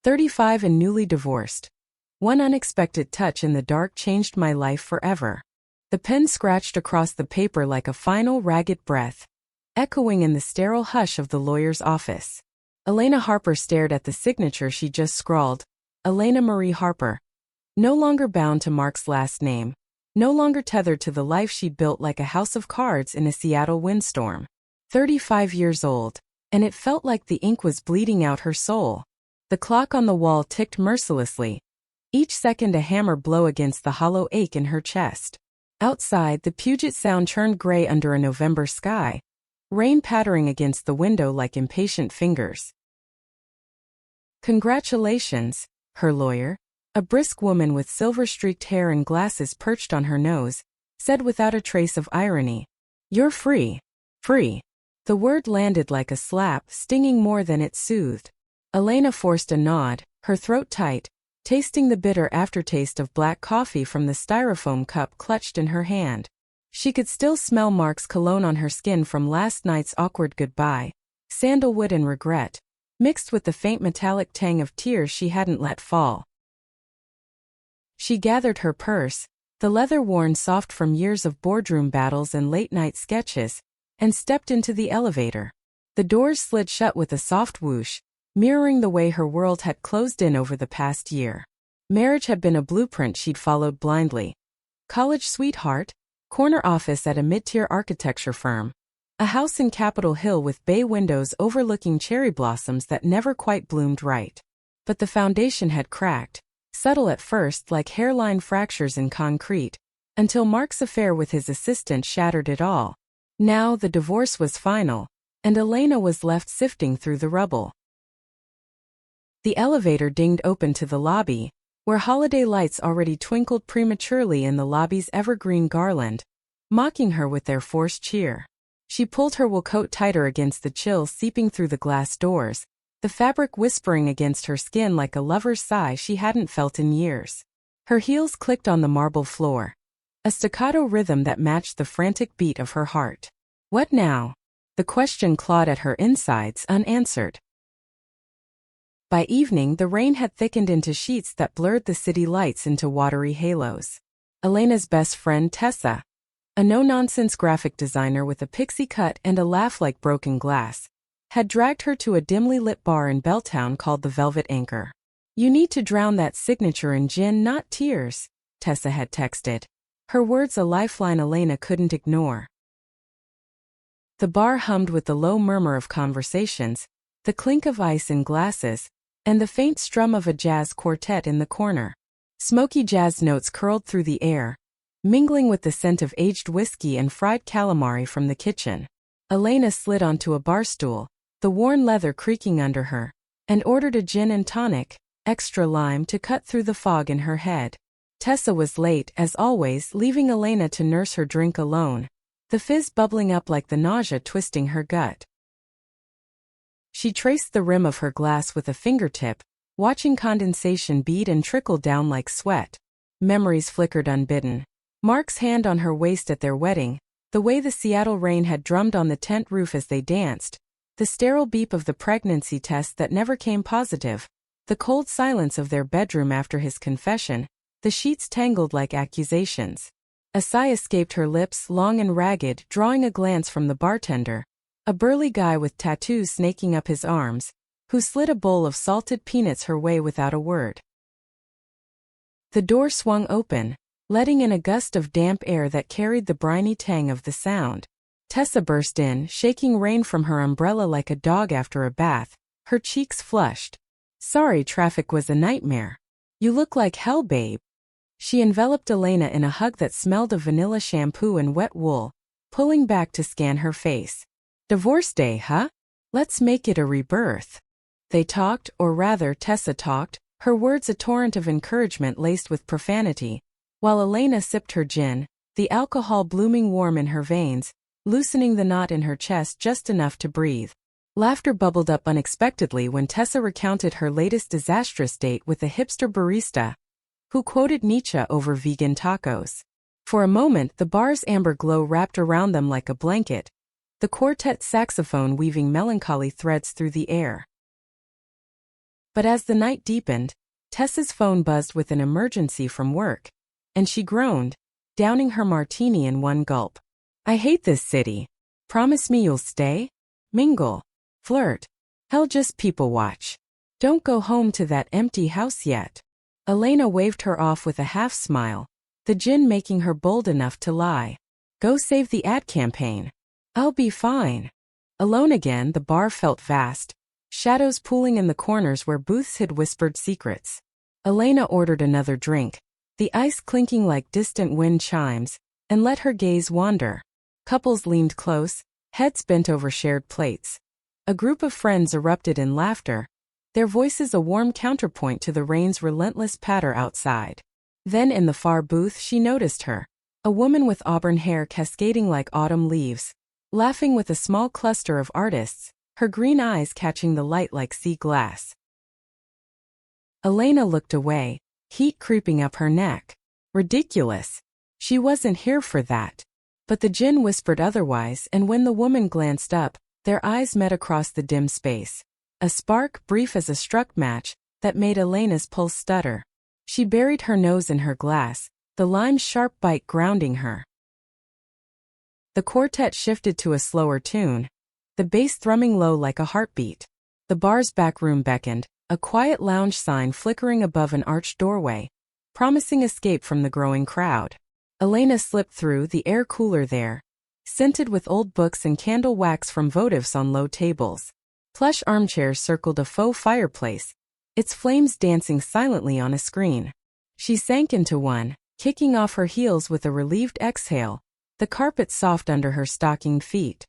35 and newly divorced. One unexpected touch in the dark changed my life forever. The pen scratched across the paper like a final ragged breath, echoing in the sterile hush of the lawyer's office. Elena Harper stared at the signature she just scrawled. Elena Marie Harper. No longer bound to Mark's last name. No longer tethered to the life she'd built like a house of cards in a Seattle windstorm. 35 years old, and it felt like the ink was bleeding out her soul. The clock on the wall ticked mercilessly, each second a hammer blow against the hollow ache in her chest. Outside, the Puget Sound churned gray under a November sky, rain pattering against the window like impatient fingers. "Congratulations," her lawyer, a brisk woman with silver-streaked hair and glasses perched on her nose, said without a trace of irony. "You're free. Free." The word landed like a slap, stinging more than it soothed. Elena forced a nod, her throat tight, tasting the bitter aftertaste of black coffee from the styrofoam cup clutched in her hand. She could still smell Mark's cologne on her skin from last night's awkward goodbye, sandalwood and regret, mixed with the faint metallic tang of tears she hadn't let fall. She gathered her purse, the leather worn soft from years of boardroom battles and late-night sketches, and stepped into the elevator. The doors slid shut with a soft whoosh, mirroring the way her world had closed in over the past year. Marriage had been a blueprint she'd followed blindly. College sweetheart, corner office at a mid-tier architecture firm, a house in Capitol Hill with bay windows overlooking cherry blossoms that never quite bloomed right. But the foundation had cracked, subtle at first like hairline fractures in concrete, until Mark's affair with his assistant shattered it all. Now the divorce was final, and Elena was left sifting through the rubble. The elevator dinged open to the lobby, where holiday lights already twinkled prematurely in the lobby's evergreen garland, mocking her with their forced cheer. She pulled her wool coat tighter against the chill seeping through the glass doors, the fabric whispering against her skin like a lover's sigh she hadn't felt in years. Her heels clicked on the marble floor, a staccato rhythm that matched the frantic beat of her heart. What now? The question clawed at her insides unanswered. By evening, the rain had thickened into sheets that blurred the city lights into watery halos. Elena's best friend Tessa, a no-nonsense graphic designer with a pixie cut and a laugh like broken glass, had dragged her to a dimly lit bar in Belltown called the Velvet Anchor. "You need to drown that signature in gin, not tears," Tessa had texted, her words a lifeline Elena couldn't ignore. The bar hummed with the low murmur of conversations, the clink of ice in glasses, and the faint strum of a jazz quartet in the corner. Smoky jazz notes curled through the air, mingling with the scent of aged whiskey and fried calamari from the kitchen. Elena slid onto a bar stool, the worn leather creaking under her, and ordered a gin and tonic, extra lime to cut through the fog in her head. Tessa was late, as always, leaving Elena to nurse her drink alone, the fizz bubbling up like the nausea twisting her gut. She traced the rim of her glass with a fingertip, watching condensation bead and trickle down like sweat. Memories flickered unbidden. Mark's hand on her waist at their wedding, the way the Seattle rain had drummed on the tent roof as they danced, the sterile beep of the pregnancy test that never came positive, the cold silence of their bedroom after his confession, the sheets tangled like accusations. A sigh escaped her lips, long and ragged, drawing a glance from the bartender, a burly guy with tattoos snaking up his arms, who slid a bowl of salted peanuts her way without a word. The door swung open, letting in a gust of damp air that carried the briny tang of the sound. Tessa burst in, shaking rain from her umbrella like a dog after a bath, her cheeks flushed. "Sorry, traffic was a nightmare. You look like hell, babe." She enveloped Elena in a hug that smelled of vanilla shampoo and wet wool, pulling back to scan her face. "Divorce day, huh? Let's make it a rebirth." They talked, or rather Tessa talked, her words a torrent of encouragement laced with profanity, while Elena sipped her gin, the alcohol blooming warm in her veins, loosening the knot in her chest just enough to breathe. Laughter bubbled up unexpectedly when Tessa recounted her latest disastrous date with a hipster barista, who quoted Nietzsche over vegan tacos. For a moment the bar's amber glow wrapped around them like a blanket, the quartet saxophone weaving melancholy threads through the air. But as the night deepened, Tessa's phone buzzed with an emergency from work, and she groaned, downing her martini in one gulp. I hate this city. Promise me you'll stay? Mingle. Flirt. Hell, just people watch. Don't go home to that empty house yet. Elena waved her off with a half-smile, the gin making her bold enough to lie. Go save the ad campaign. I'll be fine. Alone again, the bar felt vast, shadows pooling in the corners where booths hid whispered secrets. Elena ordered another drink, the ice clinking like distant wind chimes, and let her gaze wander. Couples leaned close, heads bent over shared plates. A group of friends erupted in laughter, their voices a warm counterpoint to the rain's relentless patter outside. Then in the far booth she noticed her, a woman with auburn hair cascading like autumn leaves, laughing with a small cluster of artists, her green eyes catching the light like sea glass. Elena looked away, heat creeping up her neck. Ridiculous. She wasn't here for that. But the gin whispered otherwise, and when the woman glanced up, their eyes met across the dim space. A spark, brief as a struck match, that made Elena's pulse stutter. She buried her nose in her glass, the lime's sharp bite grounding her. The quartet shifted to a slower tune, the bass thrumming low like a heartbeat. The bar's back room beckoned, a quiet lounge sign flickering above an arched doorway, promising escape from the growing crowd. Elena slipped through, the air cooler there, scented with old books and candle wax from votives on low tables. Plush armchairs circled a faux fireplace, its flames dancing silently on a screen. She sank into one, kicking off her heels with a relieved exhale, the carpet soft under her stockinged feet.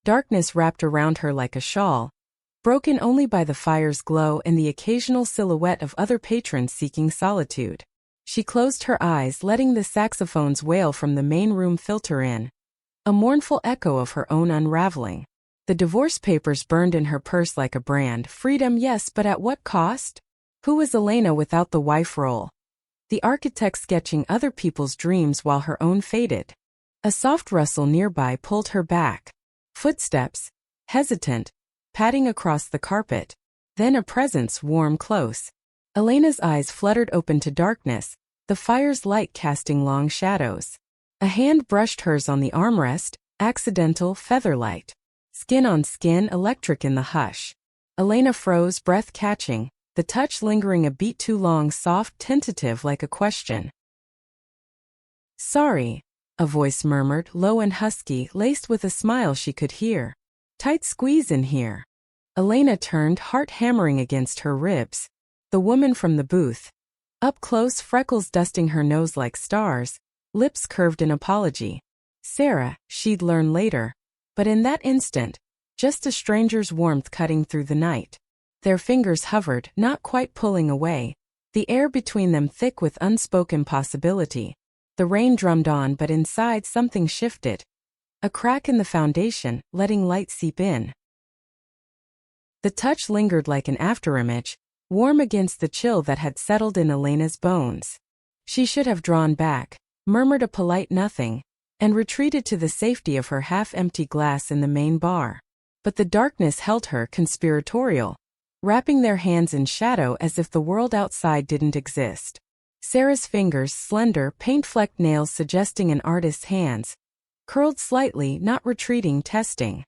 Darkness wrapped around her like a shawl, broken only by the fire's glow and the occasional silhouette of other patrons seeking solitude. She closed her eyes, letting the saxophones wail from the main room filter in, a mournful echo of her own unraveling. The divorce papers burned in her purse like a brand. Freedom, yes, but at what cost? Who was Elena without the wife role? The architect sketching other people's dreams while her own faded. A soft rustle nearby pulled her back. Footsteps, hesitant, padding across the carpet. Then a presence warm close. Elena's eyes fluttered open to darkness, the fire's light casting long shadows. A hand brushed hers on the armrest, accidental, featherlight. Skin on skin, electric in the hush. Elena froze, breath catching, the touch lingering a beat too long, soft, tentative like a question. Sorry, a voice murmured, low and husky, laced with a smile she could hear. Tight squeeze in here. Elena turned, heart hammering against her ribs. The woman from the booth. Up close, freckles dusting her nose like stars, lips curved in apology. Sarah, she'd learn later. But in that instant, just a stranger's warmth cutting through the night. Their fingers hovered, not quite pulling away, the air between them thick with unspoken possibility. The rain drummed on, but inside something shifted. A crack in the foundation, letting light seep in. The touch lingered like an afterimage, warm against the chill that had settled in Elena's bones. She should have drawn back, murmured a polite nothing, and retreated to the safety of her half-empty glass in the main bar. But the darkness held her conspiratorial, wrapping their hands in shadow as if the world outside didn't exist. Sarah's fingers, slender, paint-flecked nails suggesting an artist's hands, curled slightly, not retreating, testing.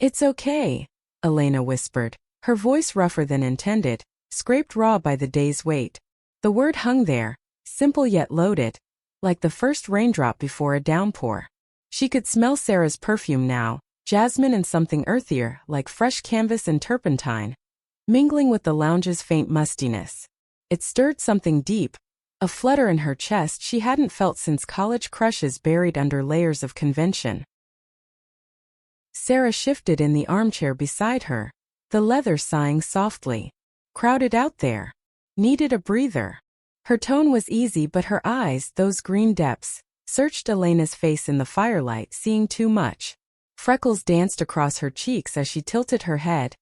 It's okay, Elena whispered, her voice rougher than intended, scraped raw by the day's weight. The word hung there, simple yet loaded, like the first raindrop before a downpour. She could smell Sarah's perfume now, jasmine and something earthier, like fresh canvas and turpentine, mingling with the lounge's faint mustiness. It stirred something deep, a flutter in her chest she hadn't felt since college crushes buried under layers of convention. Sarah shifted in the armchair beside her, the leather sighing softly. Crowded out there. Needed a breather. Her tone was easy, but her eyes, those green depths, searched Elena's face in the firelight, seeing too much. Freckles danced across her cheeks as she tilted her head,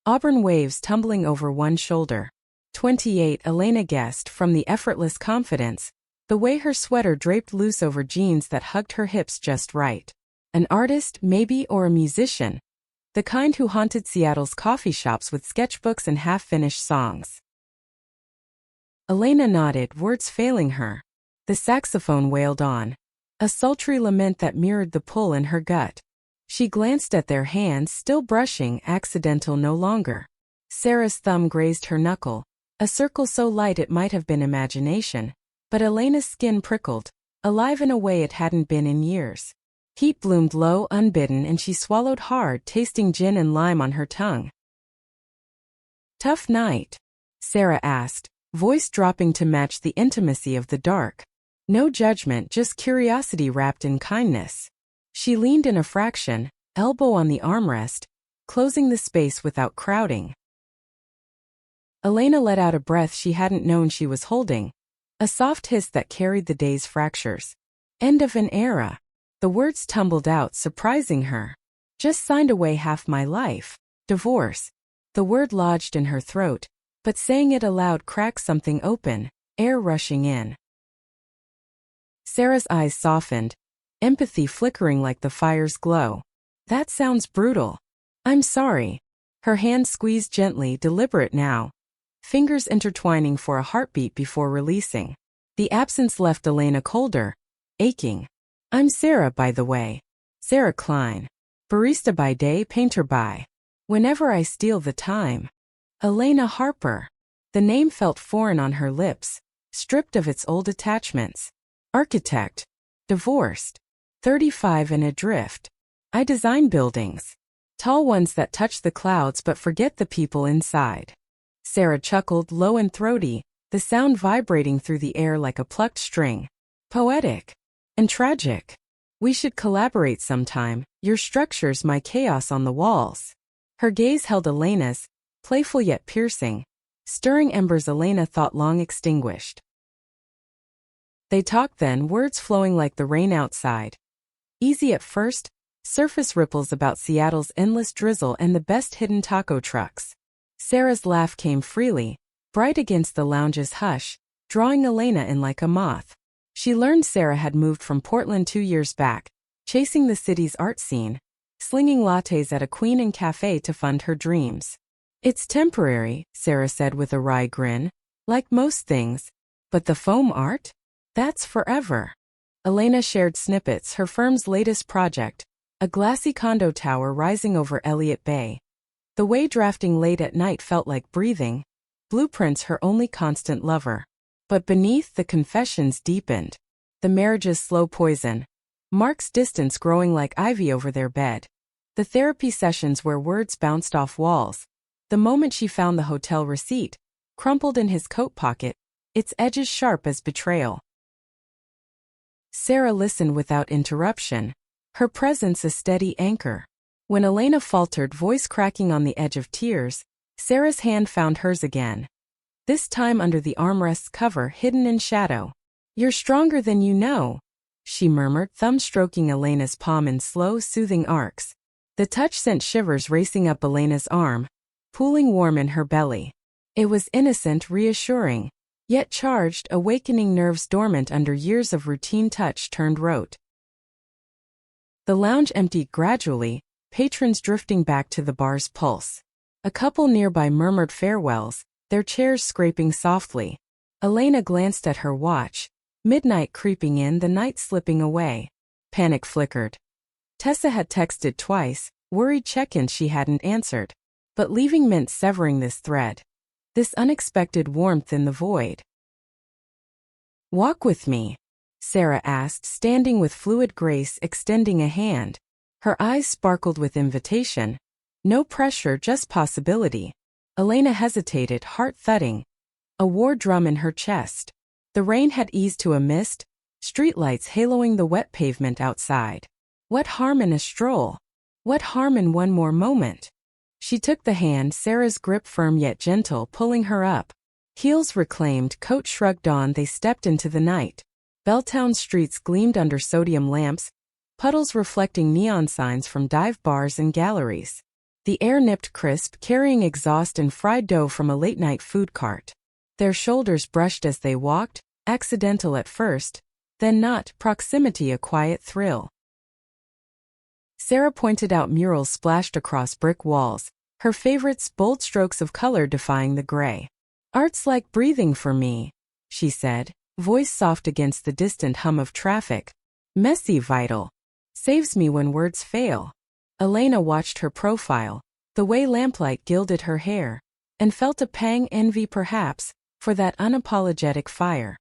auburn waves tumbling over one shoulder. 28, Elena guessed from the effortless confidence, the way her sweater draped loose over jeans that hugged her hips just right. An artist, maybe, or a musician. the kind who haunted Seattle's coffee shops with sketchbooks and half-finished songs. Elena nodded, words failing her. The saxophone wailed on, a sultry lament that mirrored the pull in her gut. She glanced at their hands, still brushing, accidental no longer. Sarah's thumb grazed her knuckle, a circle so light it might have been imagination, but Elena's skin prickled, alive in a way it hadn't been in years. Heat bloomed low, unbidden, and she swallowed hard, tasting gin and lime on her tongue. "Tough night?" Sarah asked, voice dropping to match the intimacy of the dark. No judgment, just curiosity wrapped in kindness. She leaned in a fraction, elbow on the armrest, closing the space without crowding. Elena let out a breath she hadn't known she was holding, a soft hiss that carried the day's fractures. End of an era. The words tumbled out, surprising her. Just signed away half my life. Divorce. The word lodged in her throat, but saying it aloud cracked something open, air rushing in. Sarah's eyes softened, empathy flickering like the fire's glow. That sounds brutal. I'm sorry. Her hand squeezed gently, deliberate now, fingers intertwining for a heartbeat before releasing. The absence left Elena colder, aching. I'm Sarah, by the way. Sarah Klein. Barista by day, painter by. Whenever I steal the time. Elena Harper. The name felt foreign on her lips, stripped of its old attachments. Architect. Divorced. 35 and adrift. I design buildings. Tall ones that touch the clouds but forget the people inside. Sarah chuckled, low and throaty, the sound vibrating through the air like a plucked string. Poetic. And tragic. We should collaborate sometime, your structures, my chaos on the walls. Her gaze held Elena's, playful yet piercing, stirring embers Elena thought long extinguished. They talked then, words flowing like the rain outside. Easy at first, surface ripples about Seattle's endless drizzle and the best hidden taco trucks. Sarah's laugh came freely, bright against the lounge's hush, drawing Elena in like a moth. She learned Sarah had moved from Portland 2 years back, chasing the city's art scene, slinging lattes at a Queen and cafe to fund her dreams. It's temporary, Sarah said with a wry grin, like most things, but the foam art? That's forever. Elena shared snippets, her firm's latest project, a glassy condo tower rising over Elliott Bay. The way drafting late at night felt like breathing, blueprints her only constant lover. But beneath, the confessions deepened. The marriage's slow poison. Mark's distance growing like ivy over their bed. The therapy sessions where words bounced off walls. The moment she found the hotel receipt, crumpled in his coat pocket, its edges sharp as betrayal. Sarah listened without interruption, her presence a steady anchor. When Elena faltered, voice cracking on the edge of tears, Sarah's hand found hers again. This time under the armrest's cover, hidden in shadow. You're stronger than you know, she murmured, thumb stroking Elena's palm in slow, soothing arcs. The touch sent shivers racing up Elena's arm, pooling warm in her belly. It was innocent, reassuring, yet charged, awakening nerves dormant under years of routine touch turned rote. The lounge emptied gradually, patrons drifting back to the bar's pulse. A couple nearby murmured farewells, their chairs scraping softly. Elena glanced at her watch. Midnight creeping in, the night slipping away. Panic flickered. Tessa had texted twice, worried check-ins she hadn't answered. But leaving meant severing this thread. This unexpected warmth in the void. Walk with me, Sarah asked, standing with fluid grace, extending a hand. Her eyes sparkled with invitation. No pressure, just possibility. Elena hesitated, heart thudding. A war drum in her chest. The rain had eased to a mist, streetlights haloing the wet pavement outside. What harm in a stroll? What harm in one more moment? She took the hand, Sarah's grip firm yet gentle, pulling her up. Heels reclaimed, coat shrugged on, they stepped into the night. Belltown streets gleamed under sodium lamps, puddles reflecting neon signs from dive bars and galleries. The air nipped crisp, carrying exhaust and fried dough from a late-night food cart. Their shoulders brushed as they walked, accidental at first, then not, proximity a quiet thrill. Sarah pointed out murals splashed across brick walls, her favorites bold strokes of color defying the gray. "Art's like breathing for me," she said, voice soft against the distant hum of traffic. "Messy, vital. Saves me when words fail." Elena watched her profile, the way lamplight gilded her hair, and felt a pang, envy perhaps, for that unapologetic fire.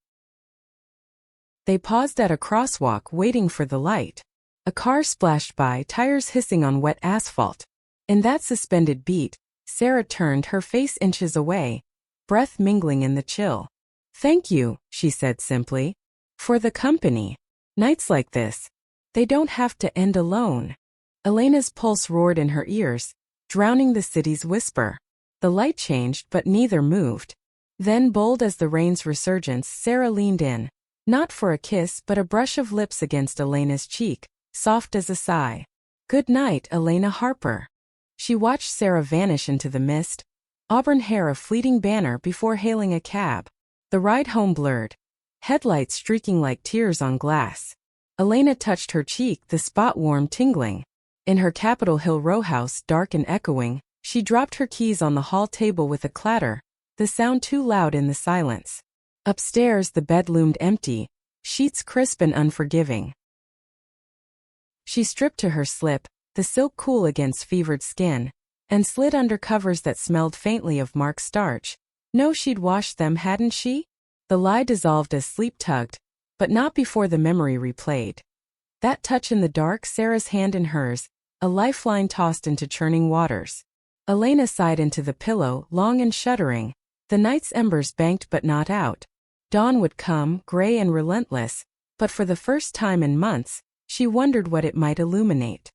They paused at a crosswalk waiting for the light. A car splashed by, tires hissing on wet asphalt. In that suspended beat, Sarah turned, her face inches away, breath mingling in the chill. "Thank you," she said simply, "for the company. Nights like this, they don't have to end alone." Elena's pulse roared in her ears, drowning the city's whisper. The light changed, but neither moved. Then, bold as the rain's resurgence, Sarah leaned in, not for a kiss but a brush of lips against Elena's cheek, soft as a sigh. "Good night, Elena Harper." She watched Sarah vanish into the mist, auburn hair a fleeting banner before hailing a cab. The ride home blurred, headlights streaking like tears on glass. Elena touched her cheek, the spot warm, tingling. In her Capitol Hill row house, dark and echoing, she dropped her keys on the hall table with a clatter, the sound too loud in the silence. Upstairs, the bed loomed empty, sheets crisp and unforgiving. She stripped to her slip, the silk cool against fevered skin, and slid under covers that smelled faintly of marked starch. No, she'd washed them, hadn't she? The lie dissolved as sleep tugged, but not before the memory replayed. That touch in the dark, Sarah's hand in hers, a lifeline tossed into churning waters. Elena sighed into the pillow, long and shuddering. The night's embers banked but not out. Dawn would come, gray and relentless, but for the first time in months, she wondered what it might illuminate.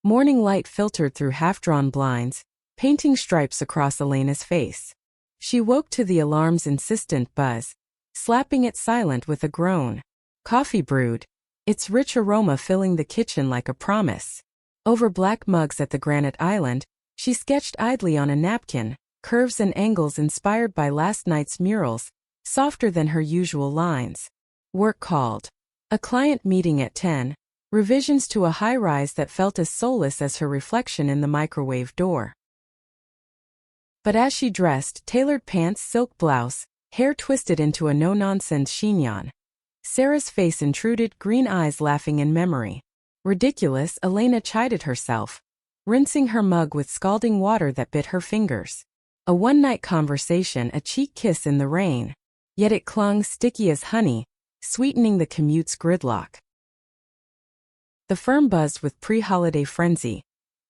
Morning light filtered through half-drawn blinds, painting stripes across Elena's face. She woke to the alarm's insistent buzz, slapping it silent with a groan. Coffee brewed, its rich aroma filling the kitchen like a promise. Over black mugs at the granite island, she sketched idly on a napkin, curves and angles inspired by last night's murals, softer than her usual lines. Work called. A client meeting at 10, revisions to a high-rise that felt as soulless as her reflection in the microwave door. But as she dressed, tailored pants, silk blouse, hair twisted into a no-nonsense chignon, Sarah's face intruded, green eyes laughing in memory. Ridiculous, Elena chided herself, rinsing her mug with scalding water that bit her fingers. A one-night conversation, a cheek kiss in the rain, yet it clung sticky as honey, sweetening the commute's gridlock. The firm buzzed with pre-holiday frenzy,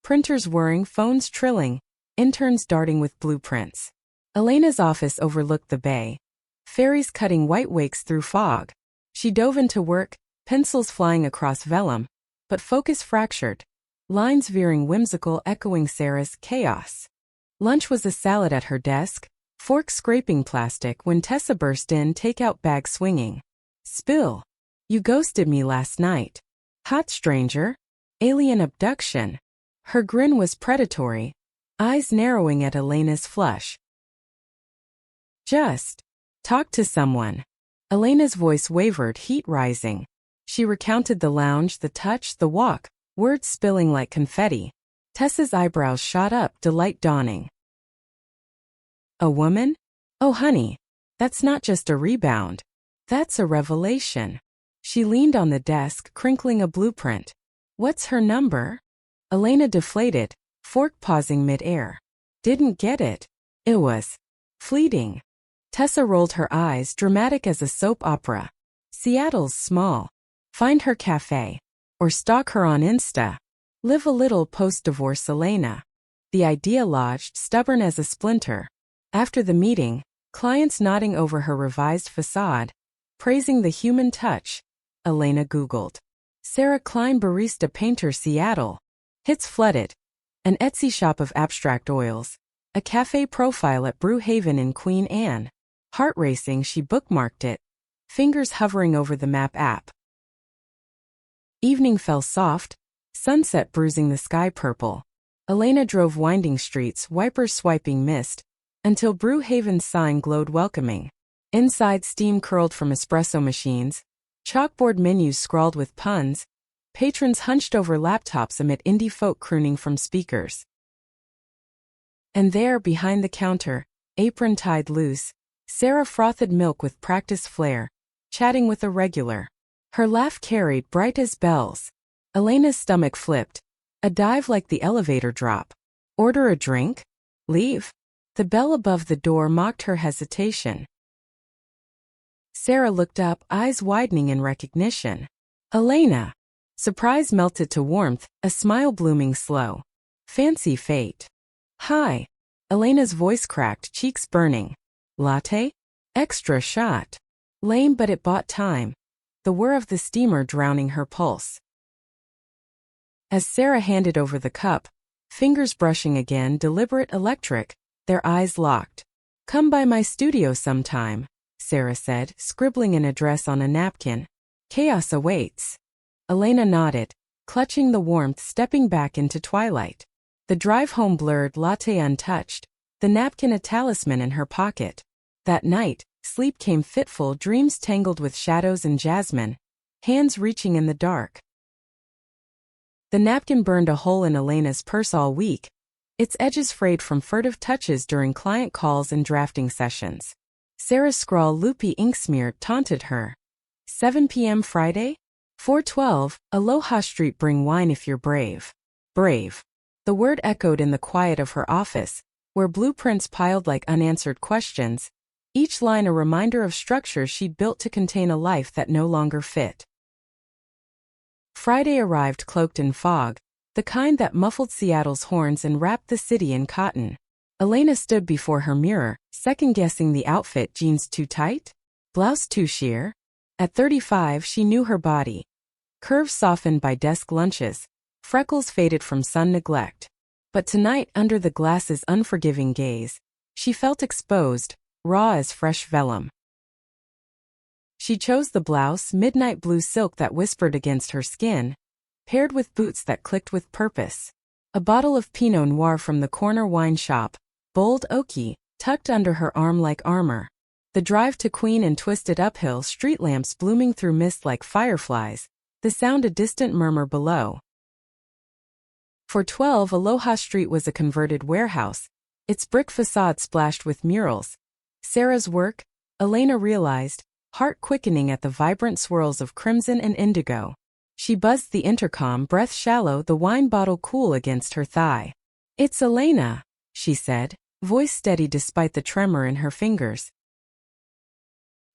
printers whirring, phones trilling, interns darting with blueprints. Elena's office overlooked the bay, ferries cutting white wakes through fog. She dove into work, pencils flying across vellum, but focus fractured, lines veering whimsical, echoing Sarah's chaos. Lunch was a salad at her desk, fork scraping plastic when Tessa burst in, takeout bag swinging. "Spill. You ghosted me last night. Hot stranger. Alien abduction." Her grin was predatory, eyes narrowing at Elena's flush. "Just talk to someone." Elena's voice wavered, heat rising. She recounted the lounge, the touch, the walk, words spilling like confetti. Tessa's eyebrows shot up, delight dawning. "A woman? Oh honey, that's not just a rebound. That's a revelation." She leaned on the desk, crinkling a blueprint. "What's her number?" Elena deflated, fork pausing mid-air. "Didn't get it. It was fleeting." Tessa rolled her eyes, dramatic as a soap opera. "Seattle's small. Find her cafe. Or stalk her on Insta. Live a little post-divorce Elena." The idea lodged, stubborn as a splinter. After the meeting, clients nodding over her revised facade, praising the human touch. Elena Googled. Sarah Klein barista painter Seattle. Hits flooded. An Etsy shop of abstract oils. A cafe profile at Brew Haven in Queen Anne. Heart racing, she bookmarked it, fingers hovering over the map app. Evening fell soft, sunset bruising the sky purple. Elena drove winding streets, wipers swiping mist, until Brew Haven's sign glowed welcoming. Inside, steam curled from espresso machines, chalkboard menus scrawled with puns, Patrons hunched over laptops amid indie folk crooning from speakers. And there, behind the counter, apron tied loose, Sarah frothed milk with practiced flair, chatting with a regular. Her laugh carried bright as bells. Elena's stomach flipped. A dive like the elevator drop. Order a drink? Leave? The bell above the door mocked her hesitation. Sarah looked up, eyes widening in recognition. Elena! Surprise melted to warmth, a smile blooming slow. Fancy fate. Hi. Elena's voice cracked, cheeks burning. Latte? Extra shot. Lame, but it bought time. The whir of the steamer drowning her pulse. As Sarah handed over the cup, fingers brushing again, deliberate, electric, their eyes locked. Come by my studio sometime, Sarah said, scribbling an address on a napkin. Chaos awaits. Elena nodded, clutching the warmth, stepping back into twilight. The drive home blurred, latte untouched, the napkin a talisman in her pocket. That night, sleep came fitful, dreams tangled with shadows and jasmine, hands reaching in the dark. The napkin burned a hole in Elena's purse all week, its edges frayed from furtive touches during client calls and drafting sessions. Sarah's scrawl, loopy ink-smeared, taunted her. 7 p.m. Friday? 4:12, Aloha Street. Bring wine if you're brave. Brave. The word echoed in the quiet of her office, where blueprints piled like unanswered questions, each line a reminder of structures she'd built to contain a life that no longer fit. Friday arrived cloaked in fog, the kind that muffled Seattle's horns and wrapped the city in cotton. Elena stood before her mirror, second-guessing the outfit. Jeans too tight? Blouse too sheer? At 35, she knew her body. Curves softened by desk lunches, freckles faded from sun neglect. But tonight, under the glass's unforgiving gaze, she felt exposed, raw as fresh vellum. She chose the blouse, midnight blue silk that whispered against her skin, paired with boots that clicked with purpose. A bottle of Pinot Noir from the corner wine shop, bold oaky, tucked under her arm like armor. The drive to Queen and twisted uphill, street lamps blooming through mist like fireflies, the sound a distant murmur below. For 12, Aloha Street was a converted warehouse, its brick facade splashed with murals. Sarah's work, Elena realized, heart quickening at the vibrant swirls of crimson and indigo. She buzzed the intercom, breath shallow, the wine bottle cool against her thigh. It's Elena, she said, voice steady despite the tremor in her fingers.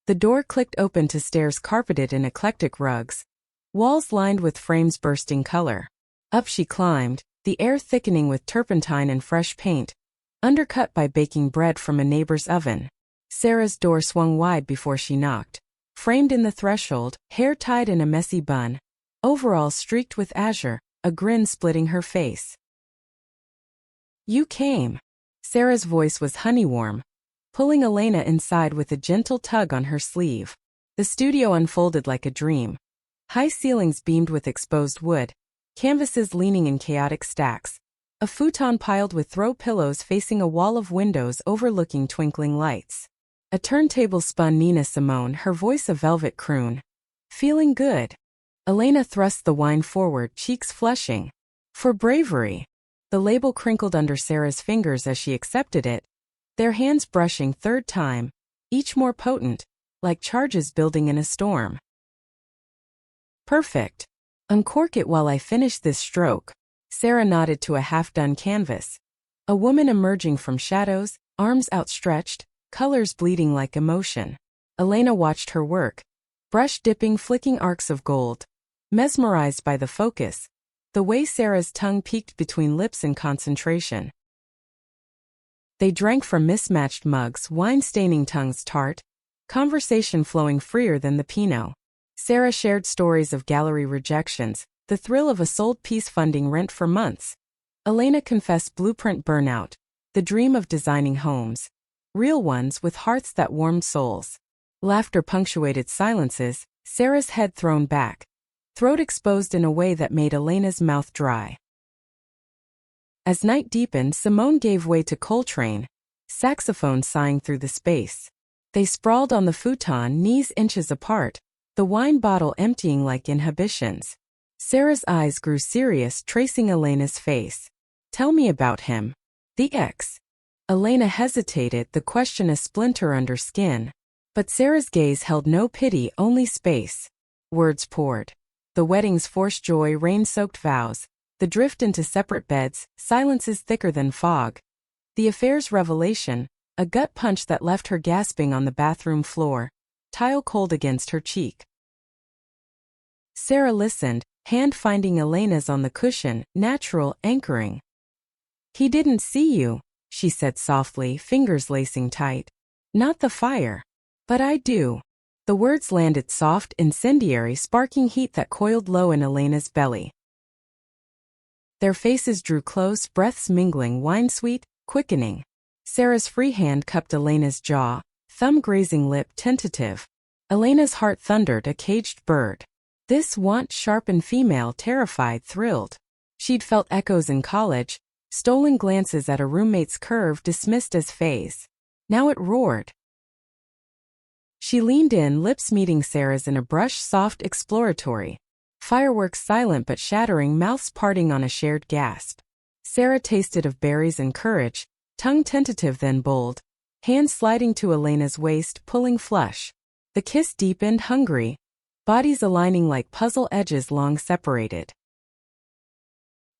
The door clicked open to stairs carpeted in eclectic rugs, walls lined with frames bursting color. Up she climbed, the air thickening with turpentine and fresh paint, undercut by baking bread from a neighbor's oven. Sarah's door swung wide before she knocked. Framed in the threshold, hair tied in a messy bun, overalls streaked with azure, a grin splitting her face. You came. Sarah's voice was honey-warm, pulling Elena inside with a gentle tug on her sleeve. The studio unfolded like a dream. High ceilings beamed with exposed wood, canvases leaning in chaotic stacks, a futon piled with throw pillows facing a wall of windows overlooking twinkling lights. A turntable spun Nina Simone, her voice a velvet croon. Feeling good. Elena thrust the wine forward, cheeks flushing. For bravery. The label crinkled under Sarah's fingers as she accepted it, their hands brushing third time, each more potent, like charges building in a storm. Perfect. Uncork it while I finish this stroke. Sarah nodded to a half-done canvas. A woman emerging from shadows, arms outstretched, colors bleeding like emotion. Elena watched her work, brush dipping, flicking arcs of gold, mesmerized by the focus, the way Sarah's tongue peeked between lips in concentration. They drank from mismatched mugs, wine staining tongues tart, conversation flowing freer than the Pinot. Sarah shared stories of gallery rejections, the thrill of a sold piece funding rent for months. Elena confessed blueprint burnout, the dream of designing homes, real ones with hearts that warmed souls. Laughter punctuated silences, Sarah's head thrown back, throat exposed in a way that made Elena's mouth dry. As night deepened, Simone gave way to Coltrane, saxophone sighing through the space. They sprawled on the futon, knees inches apart, the wine bottle emptying like inhibitions. Sarah's eyes grew serious, tracing Elena's face. Tell me about him. The ex. Elena hesitated, the question a splinter under skin. But Sarah's gaze held no pity, only space. Words poured. The wedding's forced joy, rain-soaked vows, the drift into separate beds, silences thicker than fog. The affair's revelation, a gut punch that left her gasping on the bathroom floor, tile cold against her cheek. Sarah listened, hand finding Elena's on the cushion, natural, anchoring. He didn't see you, she said softly, fingers lacing tight. Not the fire. But I do. The words landed soft, incendiary, sparking heat that coiled low in Elena's belly. Their faces drew close, breaths mingling, wine-sweet, quickening. Sarah's free hand cupped Elena's jaw, thumb grazing lip, tentative. Elena's heart thundered, a caged bird. This want, sharpened female, terrified, thrilled. She'd felt echoes in college, stolen glances at a roommate's curve dismissed as phase. Now it roared. She leaned in, lips meeting Sarah's in a brush, soft, exploratory. Fireworks silent but shattering, mouths parting on a shared gasp. Sarah tasted of berries and courage, tongue tentative then bold, hands sliding to Elena's waist, pulling flush. The kiss deepened, hungry, bodies aligning like puzzle edges long separated.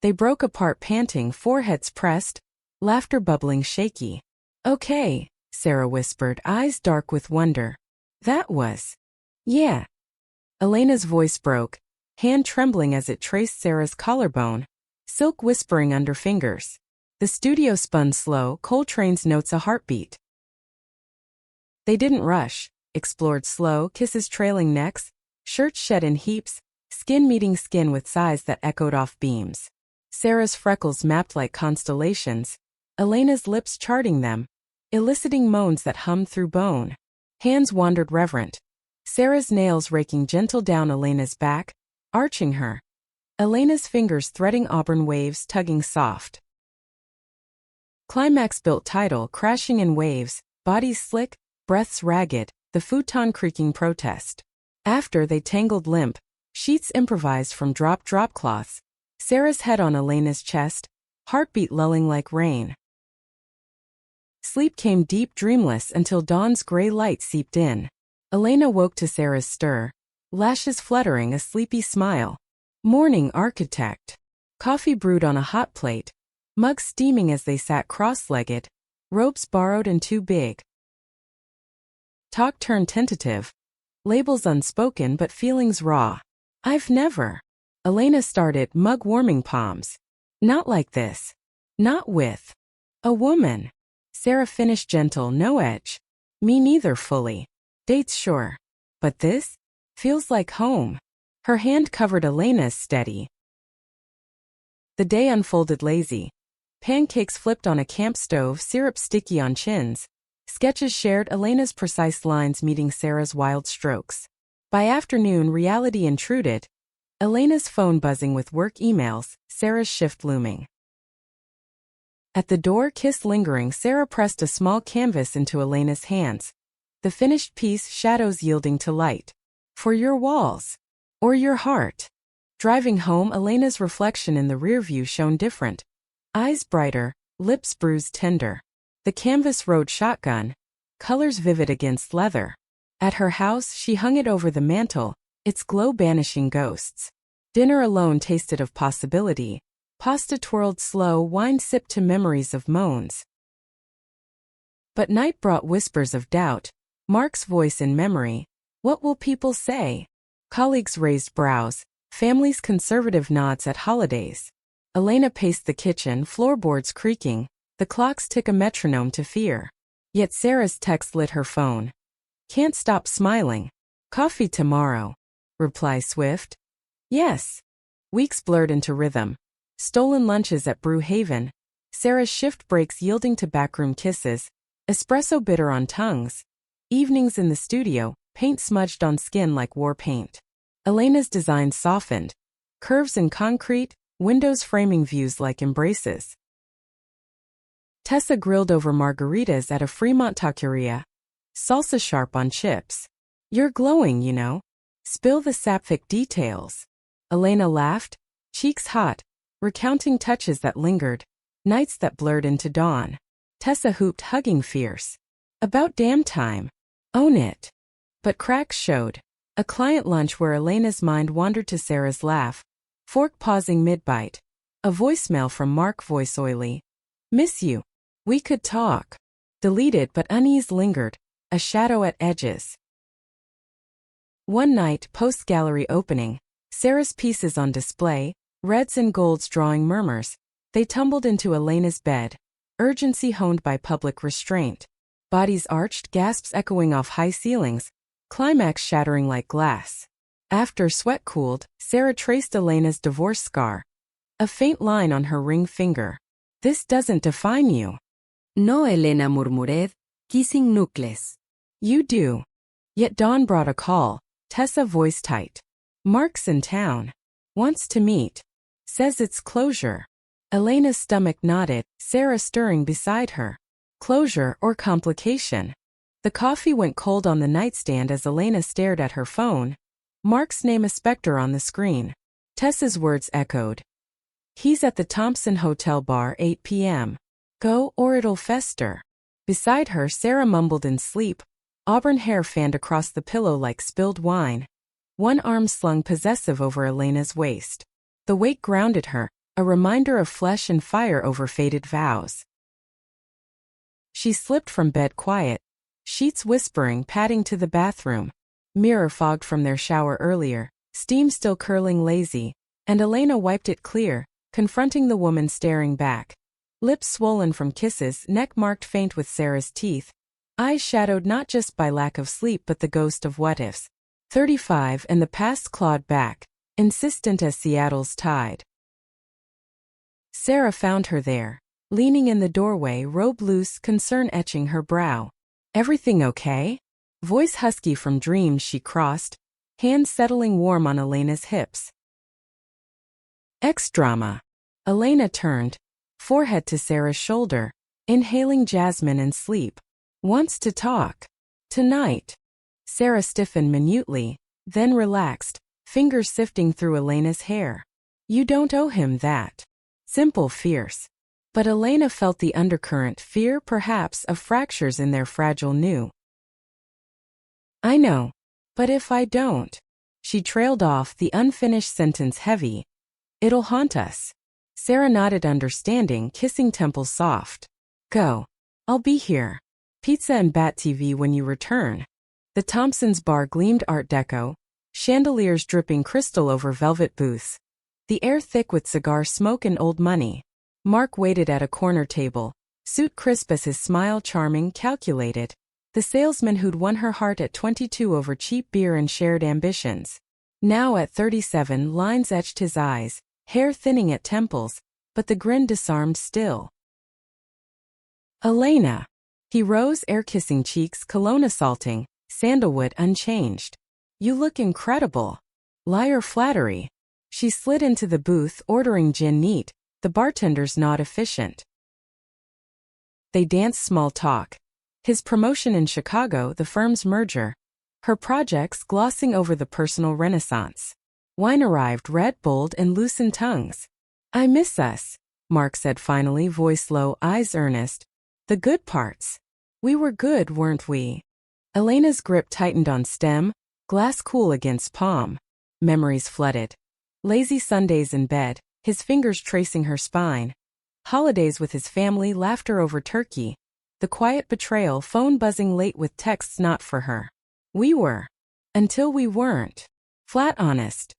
They broke apart panting, foreheads pressed, laughter bubbling shaky. Okay, Sarah whispered, eyes dark with wonder. That was. Yeah. Elena's voice broke, hand trembling as it traced Sarah's collarbone, silk whispering under fingers. The studio spun slow, Coltrane's notes a heartbeat. They didn't rush, explored slow, kisses trailing necks, shirts shed in heaps, skin meeting skin with sighs that echoed off beams. Sarah's freckles mapped like constellations, Elena's lips charting them, eliciting moans that hummed through bone. Hands wandered reverent. Sarah's nails raking gentle down Elena's back, arching her. Elena's fingers threading auburn waves, tugging soft. Climax built tidal, crashing in waves, bodies slick, breaths ragged, the futon creaking protest. After they tangled limp, sheets improvised from drop cloths. Sarah's head on Elena's chest, heartbeat lulling like rain. Sleep came deep, dreamless until dawn's gray light seeped in. Elena woke to Sarah's stir, lashes fluttering, a sleepy smile. Morning architect. Coffee brewed on a hot plate, mugs steaming as they sat cross-legged, robes borrowed and too big. Talk turned tentative, labels unspoken but feelings raw. I've never. Elena started, mug warming palms. Not like this. Not with a woman. Sarah finished gentle, no edge. Me neither fully. Dates sure. But this? Feels like home. Her hand covered Elena's steady. The day unfolded lazy. Pancakes flipped on a camp stove, syrup sticky on chins. Sketches shared, Elena's precise lines meeting Sarah's wild strokes. By afternoon, reality intruded. Elena's phone buzzing with work emails, Sarah's shift looming. At the door, kiss lingering, Sarah pressed a small canvas into Elena's hands. The finished piece, shadows yielding to light. For your walls. Or your heart. Driving home, Elena's reflection in the rearview shone different. Eyes brighter, lips bruised tender. The canvas rode shotgun, colors vivid against leather. At her house, she hung it over the mantel, its glow banishing ghosts. Dinner alone tasted of possibility. Pasta twirled slow, wine sipped to memories of moans. But night brought whispers of doubt, Mark's voice in memory. What will people say? Colleagues raised brows, families conservative nods at holidays. Elena paced the kitchen, floorboards creaking, the clocks tick a metronome to fear. Yet Sarah's text lit her phone. Can't stop smiling. Coffee tomorrow. Reply swift. Yes. Weeks blurred into rhythm. Stolen lunches at Brew Haven. Sarah's shift breaks yielding to backroom kisses. Espresso bitter on tongues. Evenings in the studio, paint smudged on skin like war paint. Elena's design softened. Curves in concrete, windows framing views like embraces. Tessa grilled over margaritas at a Fremont taqueria. Salsa sharp on chips. You're glowing, you know. Spill the sapphic details. Elena laughed, cheeks hot, recounting touches that lingered, nights that blurred into dawn. Tessa hooped, hugging fierce. About damn time. Own it. But cracks showed. A client lunch where Elena's mind wandered to Sarah's laugh, fork pausing mid-bite. A voicemail from Mark, voice oily. Miss you. We could talk. Deleted, but unease lingered, a shadow at edges. One night, post-gallery opening, Sarah's pieces on display, reds and golds drawing murmurs. They tumbled into Elena's bed, urgency honed by public restraint. Bodies arched, gasps echoing off high ceilings, climax shattering like glass. After sweat cooled, Sarah traced Elena's divorce scar. A faint line on her ring finger. This doesn't define you. No, Elena, murmured, kissing knuckles. You do. Yet dawn brought a call, Tessa voice tight. Mark's in town. Wants to meet. Says it's closure. Elena's stomach nodded, Sarah stirring beside her. Closure or complication? The coffee went cold on the nightstand as Elena stared at her phone. Mark's name a specter on the screen. Tessa's words echoed. He's at the Thompson Hotel bar 8 p.m. Go or it'll fester. Beside her, Sarah mumbled in sleep. Auburn hair fanned across the pillow like spilled wine. One arm slung possessive over Elena's waist. The weight grounded her, a reminder of flesh and fire over faded vows. She slipped from bed quiet, sheets whispering, padding to the bathroom. Mirror fogged from their shower earlier, steam still curling lazy, and Elena wiped it clear, confronting the woman staring back. Lips swollen from kisses, neck marked faint with Sarah's teeth, eyes shadowed not just by lack of sleep but the ghost of what-ifs. 35 and the past clawed back, insistent as Seattle's tide. Sarah found her there, leaning in the doorway, robe loose, concern etching her brow. Everything okay? Voice husky from dreams she crossed, hands settling warm on Elena's hips. Ex-drama. Elena turned, forehead to Sarah's shoulder, inhaling jasmine and sleep. Wants to talk. Tonight. Sarah stiffened minutely, then relaxed, fingers sifting through Elena's hair. You don't owe him that. Simple, fierce. But Elena felt the undercurrent, fear perhaps of fractures in their fragile new. I know. But if I don't? She trailed off, the unfinished sentence heavy. It'll haunt us. Sarah nodded understanding, kissing temples soft. Go. I'll be here. Pizza and Bat TV when you return. The Thompson's bar gleamed Art Deco, chandeliers dripping crystal over velvet booths. The air thick with cigar smoke and old money. Mark waited at a corner table, suit crisp as his smile charming, calculated. The salesman who'd won her heart at 22 over cheap beer and shared ambitions. Now at 37, lines etched his eyes, hair thinning at temples, but the grin disarmed still. Elena. He rose, air-kissing cheeks, cologne assaulting, sandalwood unchanged. You look incredible. Liar flattery. She slid into the booth, ordering gin neat, the bartender's not efficient. They danced small talk. His promotion in Chicago, the firm's merger. Her projects glossing over the personal renaissance. Wine arrived, red, bold, and loosened tongues. I miss us, Mark said finally, voice low, eyes earnest. The good parts. We were good, weren't we? Elena's grip tightened on stem, glass cool against palm. Memories flooded. Lazy Sundays in bed, his fingers tracing her spine. Holidays with his family, laughter over turkey. The quiet betrayal, phone buzzing late with texts not for her. We were. Until we weren't. Flat honest.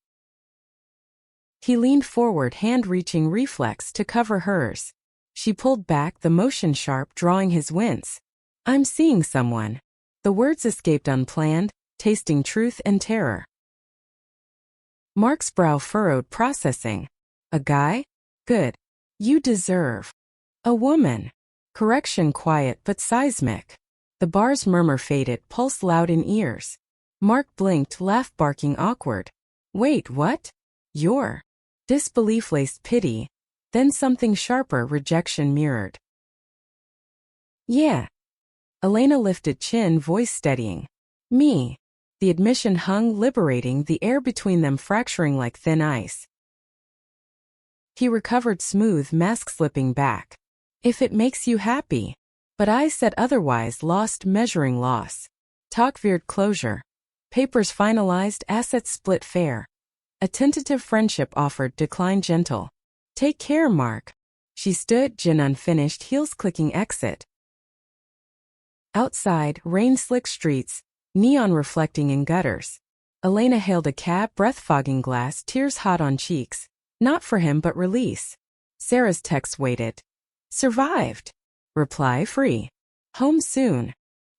He leaned forward, hand reaching reflex to cover hers. She pulled back, the motion sharp, drawing his wince. I'm seeing someone. The words escaped unplanned, tasting truth and terror. Mark's brow furrowed, processing. A guy? Good. You deserve. A woman. Correction quiet but seismic. The bar's murmur faded, pulse loud in ears. Mark blinked, laugh barking awkward. Wait, what? You're. Disbelief laced pity. Then something sharper, rejection mirrored. Yeah. Elena lifted chin, voice steadying. Me. The admission hung liberating, the air between them fracturing like thin ice. He recovered smooth, mask slipping back. If it makes you happy. But I said otherwise, lost measuring loss. Talk veered closure. Papers finalized, assets split fair. A tentative friendship offered, decline gentle. Take care, Mark. She stood, gin unfinished, heels clicking exit. Outside, rain-slick streets, neon reflecting in gutters. Elena hailed a cab, breath-fogging glass, tears hot on cheeks. Not for him but release. Sarah's text waited. Survived. Reply free. Home soon.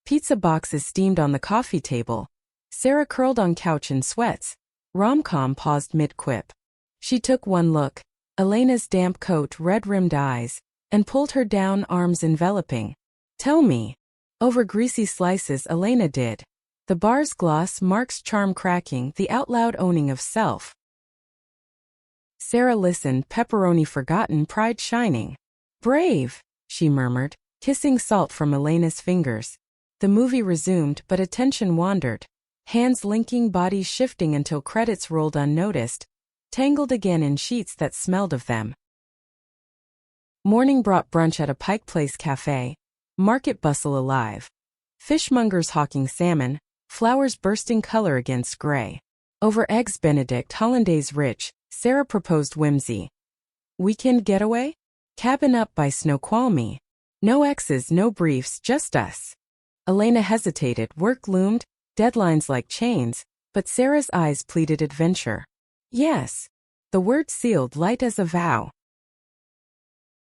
Pizza boxes steamed on the coffee table. Sarah curled on couch in sweats. Rom-com paused mid-quip. She took one look, Elena's damp coat, red-rimmed eyes, and pulled her down, arms enveloping. Tell me. Over greasy slices Elena did. The bar's gloss, Mark's charm cracking, the out-loud owning of self. Sarah listened, pepperoni forgotten, pride shining. Brave, she murmured, kissing salt from Elena's fingers. The movie resumed, but attention wandered. Hands linking, bodies shifting until credits rolled unnoticed, tangled again in sheets that smelled of them. Morning brought brunch at a Pike Place cafe. Market bustle alive. Fishmongers hawking salmon, flowers bursting color against gray. Over eggs Benedict hollandaise rich, Sarah proposed whimsy. Weekend getaway? Cabin up by Snoqualmie. No exes, no briefs, just us. Elena hesitated, work loomed, deadlines like chains, but Sarah's eyes pleaded adventure. Yes. The word sealed, light as a vow.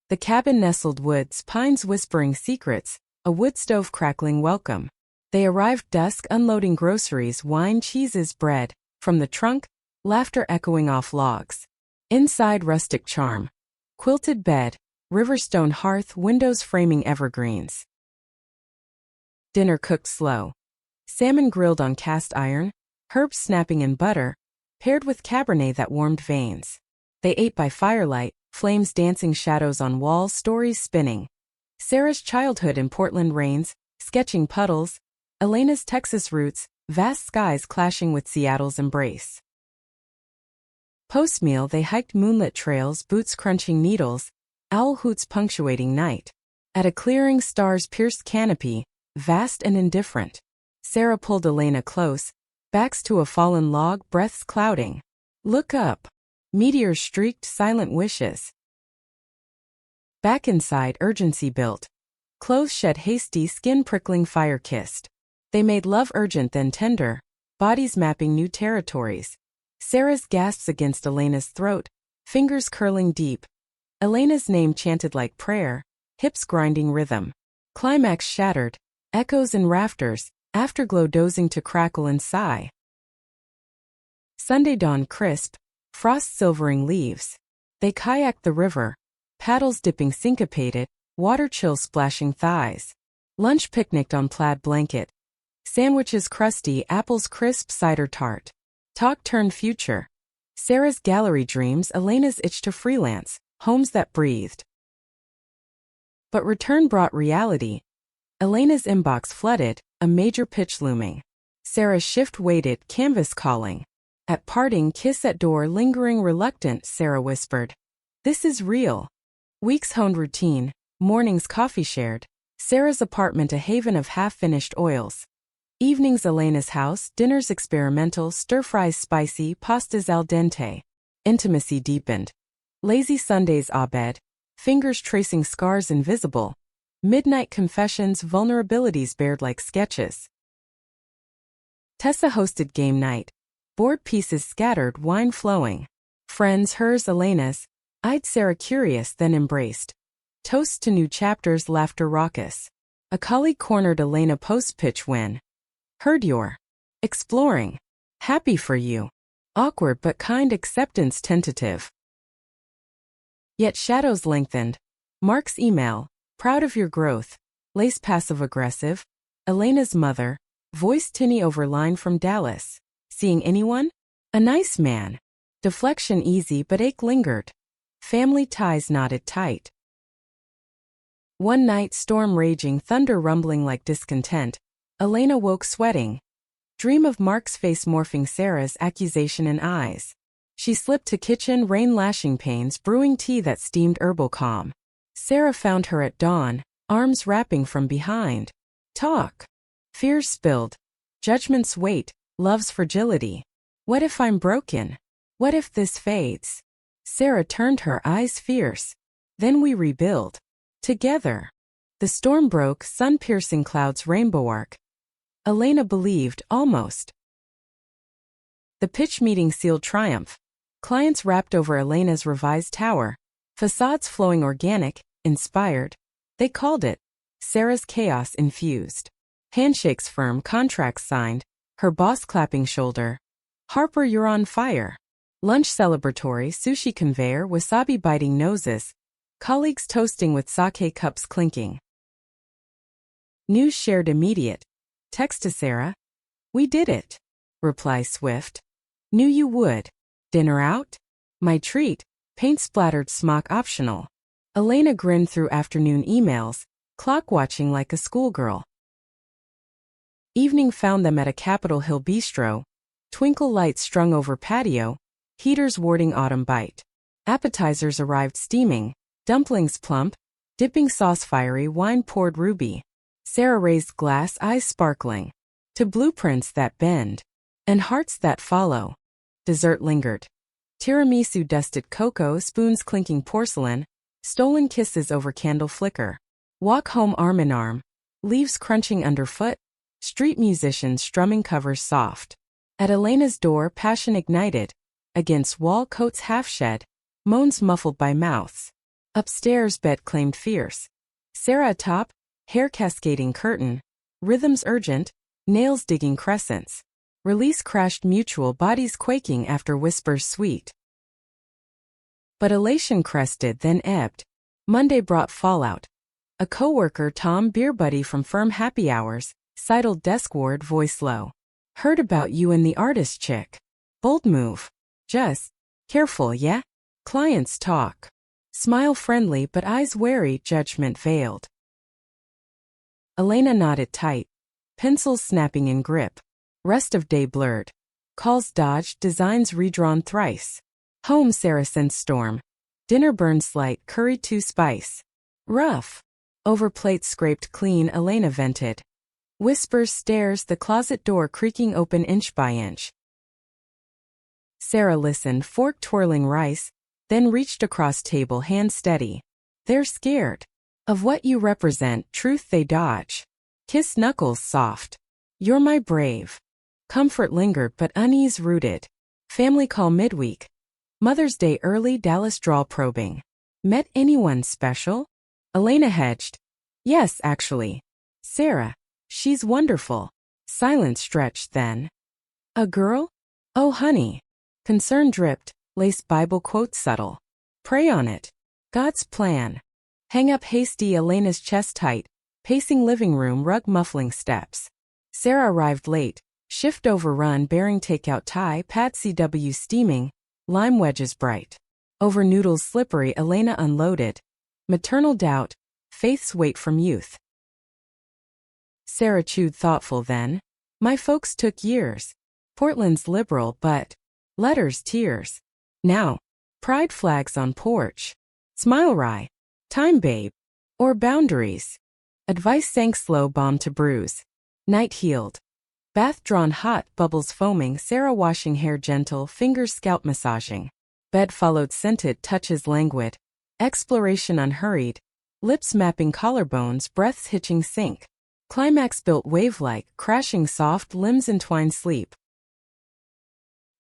The cabin nestled woods, pines whispering secrets, a wood stove crackling welcome. They arrived dusk, unloading groceries, wine, cheeses, bread. From the trunk, laughter echoing off logs. Inside, rustic charm. Quilted bed, riverstone hearth, windows framing evergreens. Dinner cooked slow. Salmon grilled on cast iron, herbs snapping in butter, paired with Cabernet that warmed veins. They ate by firelight, flames dancing, shadows on walls, stories spinning. Sarah's childhood in Portland rains, sketching puddles. Elena's Texas roots, vast skies clashing with Seattle's embrace. Post-meal they hiked moonlit trails, boots crunching needles, owl hoots punctuating night. At a clearing, stars pierced canopy, vast and indifferent. Sarah pulled Elena close, backs to a fallen log, breaths clouding. Look up. Meteors streaked, silent wishes. Back inside, urgency built. Clothes shed hasty, skin prickling, fire kissed. They made love urgent then tender, bodies mapping new territories. Sarah's gasps against Elena's throat, fingers curling deep. Elena's name chanted like prayer, hips grinding rhythm. Climax shattered, echoes in rafters, afterglow dozing to crackle and sigh. Sunday dawn crisp, frost silvering leaves. They kayaked the river, paddles dipping syncopated, water chill splashing thighs. Lunch picnicked on plaid blanket. Sandwiches crusty, apples crisp, cider tart. Talk turned future. Sarah's gallery dreams, Elena's itch to freelance, homes that breathed. But return brought reality. Elena's inbox flooded, a major pitch looming. Sarah's shift waited, canvas calling. At parting, kiss at door, lingering reluctant, Sarah whispered. This is real. Weeks honed routine, mornings coffee shared. Sarah's apartment a haven of half-finished oils. Evenings Elena's house, dinners experimental, stir-fries spicy, pastas al dente. Intimacy deepened. Lazy Sundays abed, fingers tracing scars invisible. Midnight confessions, vulnerabilities bared like sketches. Tessa hosted game night. Board pieces scattered, wine flowing. Friends, hers, Elena's. Eyed Sarah curious, then embraced. Toasts to new chapters, laughter raucous. A colleague cornered Elena post-pitch when. Heard you're exploring. Happy for you. Awkward but kind, acceptance tentative. Yet shadows lengthened. Mark's email. Proud of your growth. Lace passive-aggressive. Elena's mother. Voice tinny over line from Dallas. Seeing anyone? A nice man. Deflection easy but ache lingered. Family ties knotted tight. One night, storm raging, thunder rumbling like discontent. Elena woke sweating. Dream of Mark's face morphing Sarah's accusation in eyes. She slipped to kitchen, rain lashing pains, brewing tea that steamed herbal calm. Sarah found her at dawn, arms wrapping from behind. Talk. Fears spilled. Judgments wait, love's fragility. What if I'm broken? What if this fades? Sarah turned her eyes fierce. Then we rebuild. Together. The storm broke, sun-piercing clouds rainbow arc. Elena believed, almost. The pitch meeting sealed triumph. Clients rapped over Elena's revised tower. Facades flowing organic, inspired. They called it. Sarah's chaos infused. Handshakes firm, contracts signed. Her boss clapping shoulder. Harper, you're on fire. Lunch celebratory, sushi conveyor, wasabi biting noses. Colleagues toasting with sake cups clinking. News shared immediate. Text to Sarah. We did it. Reply swift. Knew you would. Dinner out? My treat. Paint splattered smock optional. Elena grinned through afternoon emails, clock watching like a schoolgirl. Evening found them at a Capitol Hill bistro. Twinkle lights strung over patio, heaters warding autumn bite. Appetizers arrived steaming, dumplings plump, dipping sauce fiery, wine poured ruby. Sarah raised glass, eyes sparkling. To blueprints that bend, and hearts that follow. Dessert lingered. Tiramisu dusted cocoa, spoons clinking porcelain, stolen kisses over candle flicker. Walk home arm in arm, leaves crunching underfoot, street musicians strumming covers soft. At Elena's door, passion ignited. Against wall, coats half shed, moans muffled by mouths. Upstairs, bed claimed fierce. Sarah atop, hair cascading curtain, rhythms urgent, nails digging crescents. Release crashed mutual, bodies quaking after whispers sweet. But elation crested, then ebbed. Monday brought fallout. A coworker, Tom, beer buddy from firm happy hours, sidled deskward, voice low. Heard about you and the artist chick. Bold move. Just careful, yeah? Clients talk. Smile friendly but eyes wary, judgment veiled. Elena nodded tight. Pencils snapping in grip. Rest of day blurred. Calls dodged, designs redrawn thrice. Home, Sarah sensed storm. Dinner burned slight, curry too spice. Rough. Over plate scraped clean, Elena vented. Whispers, stares, the closet door creaking open inch by inch. Sarah listened, fork twirling rice, then reached across table, hand steady. They're scared. Of what you represent, truth they dodge. Kiss knuckles soft. You're my brave. Comfort lingered but unease rooted. Family call midweek. Mother's Day early, Dallas drawl probing. Met anyone special? Elena hedged. Yes, actually. Sarah. She's wonderful. Silence stretched then. A girl? Oh honey. Concern dripped, lace Bible quote subtle. Pray on it. God's plan. Hang up hasty, Elena's chest tight, pacing living room, rug muffling steps. Sarah arrived late, shift overrun, bearing takeout tie, Pat CW steaming, lime wedges bright. Over noodles slippery, Elena unloaded. Maternal doubt, faith's weight from youth. Sarah chewed thoughtful then. My folks took years. Portland's liberal but letters tears. Now, pride flags on porch. Smile rye. Time babe. Or boundaries. Advice sank slow, bomb to bruise. Night healed. Bath drawn hot, bubbles foaming, Sarah washing hair gentle, fingers scalp massaging. Bed followed scented, touches languid. Exploration unhurried. Lips mapping collarbones, breaths hitching sync. Climax built wave-like, crashing soft, limbs entwined sleep.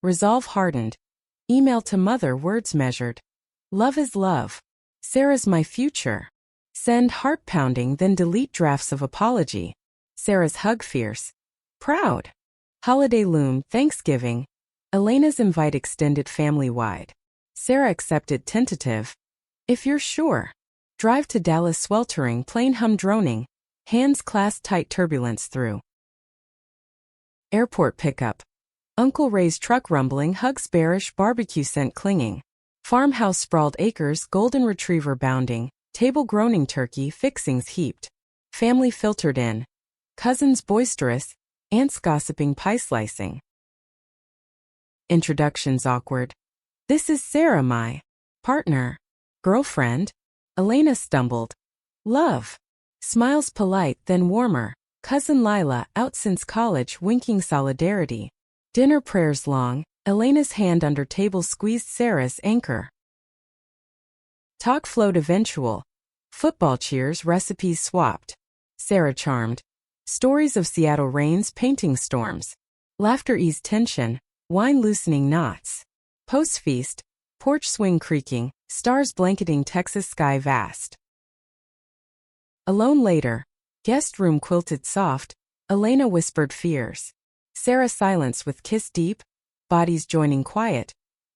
Resolve hardened. Email to mother, words measured. Love is love. Sarah's my future. Send heart pounding, then delete drafts of apology. Sarah's hug fierce. Proud. Holiday loom, Thanksgiving. Elena's invite extended family-wide. Sarah accepted tentative. If you're sure. Drive to Dallas sweltering, plane hum droning. Hands clasped tight, turbulence through. Airport pickup. Uncle Ray's truck rumbling, hugs bearish, barbecue scent clinging. Farmhouse sprawled acres, golden retriever bounding. Table groaning, turkey, fixings heaped. Family filtered in. Cousins boisterous. ants gossiping pie slicing. Introductions awkward. This is Sarah, my partner. Girlfriend. Elena stumbled. Love. Smiles polite then warmer. Cousin Lila out since college winking solidarity. Dinner prayers long. Elena's hand under table squeezed Sarah's anchor. Talk flowed eventual. Football cheers, recipes swapped. Sarah charmed. Stories of Seattle rains, painting storms. Laughter eased tension, wine loosening knots. Post-feast, porch swing creaking, stars blanketing Texas sky vast. Alone later, guest room quilted soft, Elena whispered fears. Sarah silenced with kiss deep, bodies joining quiet.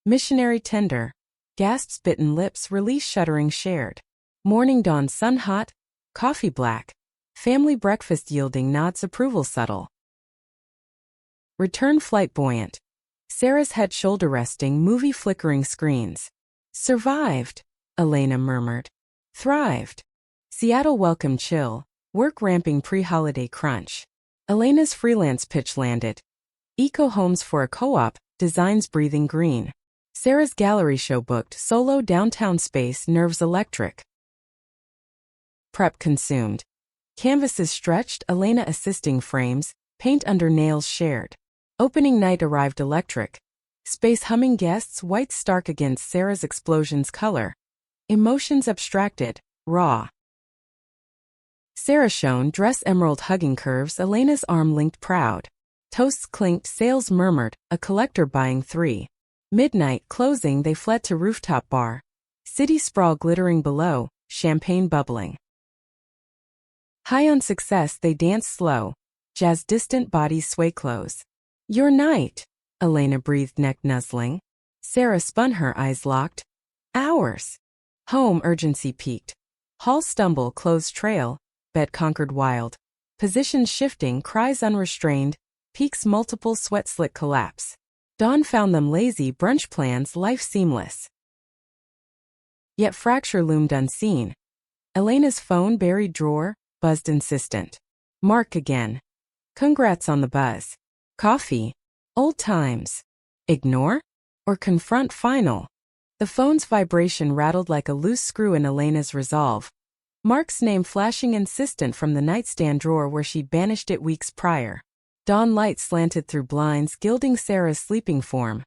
Missionary tender, gasps bitten lips release shuddering shared. Morning dawn sun hot, coffee black. Family breakfast yielding nods approval subtle. Return flight buoyant. Sarah's head shoulder resting movie flickering screens. Survived, Elena murmured. Thrived. Seattle welcome chill, work ramping pre-holiday crunch. Elena's freelance pitch landed. Eco homes for a co-op, designs breathing green. Sarah's gallery show booked solo downtown space nerves electric. Prep consumed. Canvases stretched, Elena assisting frames, paint under nails shared. Opening night arrived electric. Space humming guests white stark against Sarah's explosions color. Emotions abstracted, raw. Sarah shone, dress emerald hugging curves, Elena's arm linked proud. Toasts clinked, sales murmured, a collector buying 3. Midnight closing they fled to rooftop bar. City sprawl glittering below, champagne bubbling. High on success they dance slow, jazz distant bodies sway close. Your night, Elena breathed neck nuzzling. Sarah spun her eyes locked. Ours. Home urgency peaked. Hall stumble closed trail, bed conquered wild. Positions shifting cries unrestrained, peaks multiple sweat slick collapse. Dawn found them lazy brunch plans life seamless. Yet fracture loomed unseen. Elena's phone buried drawer, buzzed insistent. Mark again. Congrats on the buzz. Coffee. Old times. Ignore? Or confront final? The phone's vibration rattled like a loose screw in Elena's resolve. Mark's name flashing insistent from the nightstand drawer where she'd banished it weeks prior. Dawn light slanted through blinds gilding Sarah's sleeping form.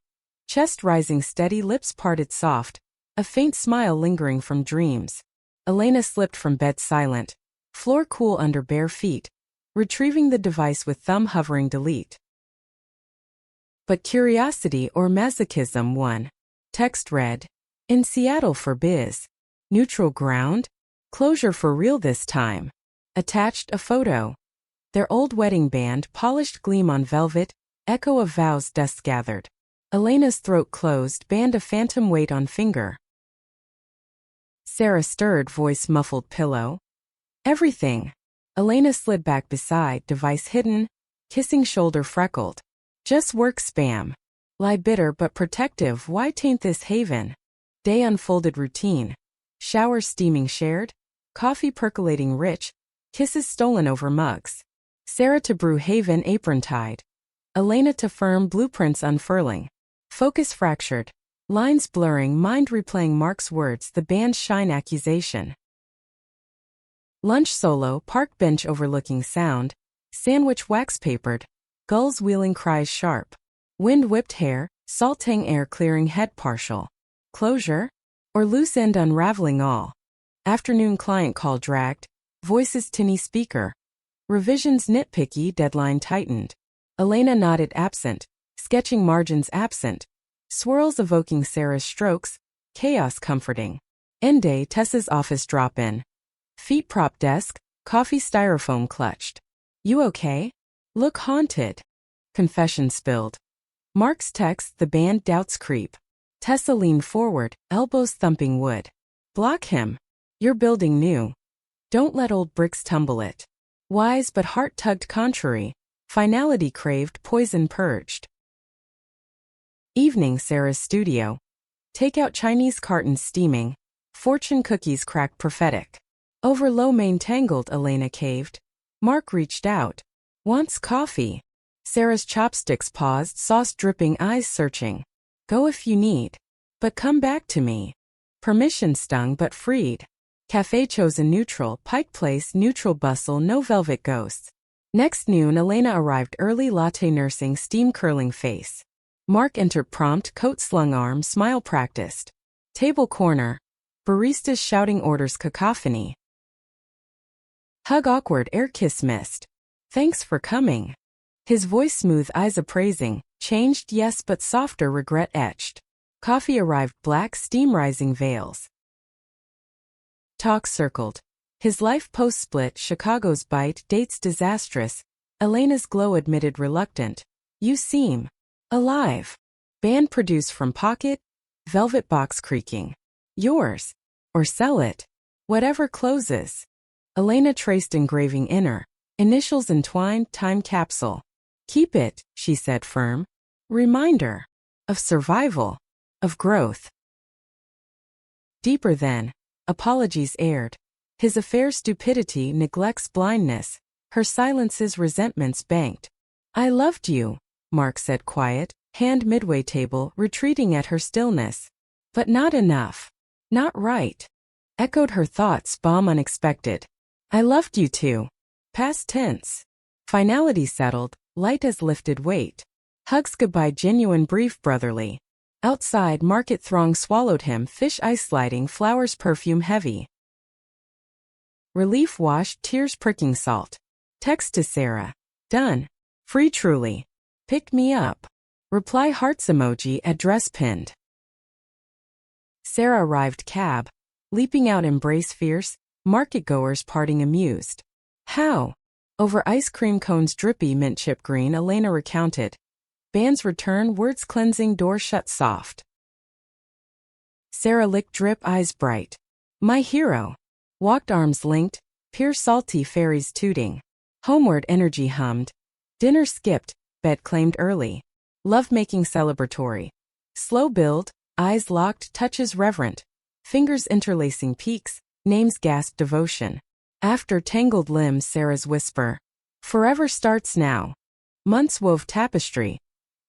Chest rising steady, lips parted soft. A faint smile lingering from dreams. Elena slipped from bed silent. Floor cool under bare feet. Retrieving the device with thumb hovering delete. But curiosity or masochism won. Text read. In Seattle for biz. Neutral ground? Closure for real this time. Attached a photo. Their old wedding band polished gleam on velvet, echo of vows dust gathered. Elena's throat closed, band a phantom weight on finger. Sarah stirred, voice muffled pillow. Everything. Elena slid back beside, device hidden, kissing shoulder freckled. Just work spam. Lie bitter but protective, why taint this haven? Day unfolded routine. Showers steaming shared. Coffee percolating rich. Kisses stolen over mugs. Sarah to brew haven apron tied. Elena to firm blueprints unfurling. Focus fractured. Lines blurring, mind replaying Mark's words, the band's shine accusation. Lunch solo, park bench overlooking sound. Sandwich wax papered. Gulls wheeling cries sharp. Wind whipped hair, saltang air clearing head partial. Closure? Or loose end unraveling all. Afternoon client call dragged. Voices tinny speaker. Revisions nitpicky, deadline tightened. Elena nodded absent. Sketching margins absent. Swirls evoking Sarah's strokes. Chaos comforting. End day Tessa's office drop-in. Feet prop desk. Coffee styrofoam clutched. You okay? Look haunted. Confession spilled. Mark's text, the band doubts creep. Tessa leaned forward, elbows thumping wood. Block him. You're building new. Don't let old bricks tumble it. Wise but heart tugged contrary. Finality craved, poison purged. Evening Sarah's studio. Takeout Chinese cartons steaming. Fortune cookies cracked prophetic. Over lo mein tangled Elena caved. Mark reached out. Wants coffee. Sarah's chopsticks paused, sauce dripping, eyes searching. Go if you need. But come back to me. Permission stung but freed. Cafe chosen neutral, Pike Place neutral, bustle, no velvet ghosts. Next noon Elena arrived early, latte nursing, steam curling face. Mark entered prompt, coat slung arm, smile practiced. Table corner. Baristas shouting orders, cacophony. Hug awkward, air kiss missed. Thanks for coming. His voice smooth, eyes appraising. Changed yes but softer, regret etched. Coffee arrived, black, steam rising, veils. Talk circled. His life post-split, Chicago's bite, dates disastrous. Elena's glow admitted reluctant. You seem alive. Band produced from pocket. Velvet box creaking. Yours. Or sell it. Whatever closes. Elena traced engraving inner. Initials entwined, time capsule. Keep it, she said firm. Reminder. Of survival. Of growth. Deeper then. Apologies aired. His affair's stupidity, neglects, blindness. Her silences, resentments banked. I loved you, Mark said quiet, hand midway table, retreating at her stillness. But not enough. Not right. Echoed her thoughts, bomb unexpected. I loved you too. Past tense. Finality settled, light as lifted weight. Hugs goodbye, genuine, brief, brotherly. Outside, market throng swallowed him, fish ice sliding, flowers perfume heavy. Relief washed, tears pricking, salt. Text to Sarah. Done. Free truly. Pick me up. Reply hearts emoji, address pinned. Sarah arrived, cab. Leaping out, embrace fierce. Market-goers parting amused. How? Over ice cream cones, drippy, mint chip green, Elena recounted. Band's return, words cleansing, door shut soft. Sarah licked drip, eyes bright. My hero. Walked arms linked, peer salty, fairies tooting. Homeward energy hummed. Dinner skipped, bed claimed early. Love-making celebratory. Slow build, eyes locked, touches reverent. Fingers interlacing peaks, names gasp devotion. After tangled limbs, Sarah's whisper. Forever starts now. Months wove tapestry.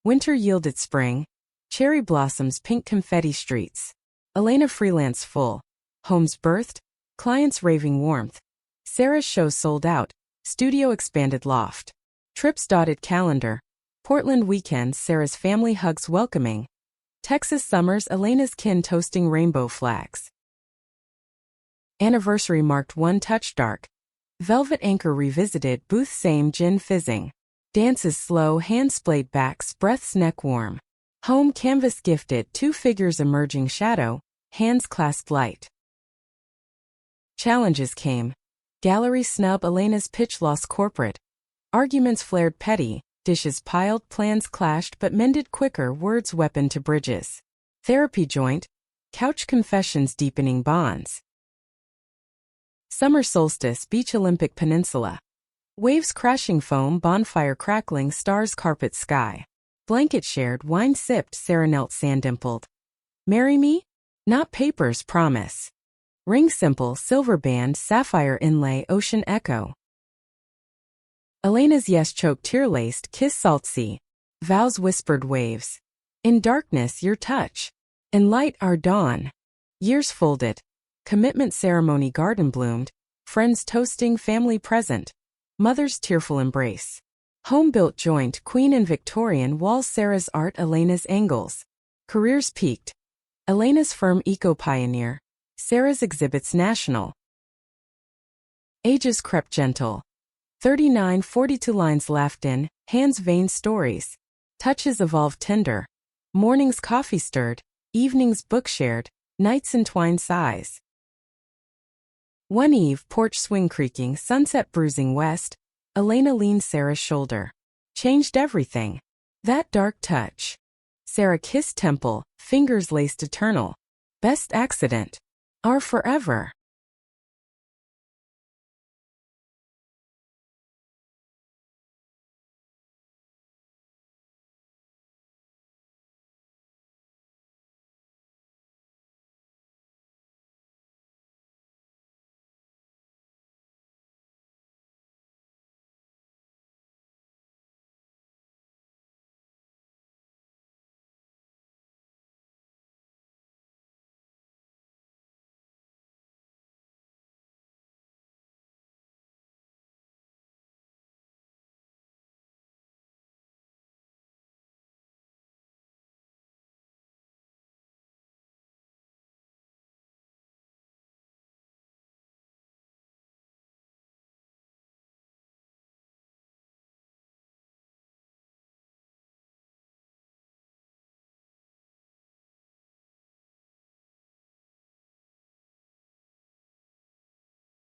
Winter yielded spring. Cherry blossoms, pink confetti streets. Elena freelance full. Homes birthed. Clients raving warmth. Sarah's show sold out. Studio expanded loft. Trips dotted calendar. Portland weekends, Sarah's family hugs welcoming. Texas summers, Elena's kin toasting rainbow flags. Anniversary marked one touch dark. Velvet anchor revisited, booth same, gin fizzing. Dances slow, hands splayed backs, breaths neck warm. Home canvas gifted, two figures emerging shadow, hands clasped light. Challenges came. Gallery snub, Elena's pitch lost corporate. Arguments flared petty, dishes piled, plans clashed but mended quicker, words weapon to bridges. Therapy joint. Couch confessions deepening bonds. Summer solstice, beach, Olympic peninsula. Waves crashing, foam, bonfire crackling, stars, carpet, sky. Blanket shared, wine sipped, Sarah knelt, sand dimpled. Marry me? Not papers, promise. Ring simple, silver band, sapphire inlay, ocean echo. Elena's yes choked, tear-laced, kiss salt sea. Vows whispered waves. In darkness your touch. In light our dawn. Years folded. Commitment ceremony, garden bloomed. Friends toasting, family present. Mother's tearful embrace. Home-built joint, queen and Victorian walls, Sarah's art, Elena's angles. Careers peaked. Elena's firm, eco-pioneer. Sarah's exhibits national. Ages crept gentle. 39-42 lines laughed in, hands vain stories. Touches evolved tender. Mornings coffee stirred, evenings book shared, nights entwined sighs. One eve, porch swing creaking, sunset bruising west. Elena leaned Sarah's shoulder. Changed everything. That dark touch. Sarah kissed temple, fingers laced eternal. Best accident. Our forever.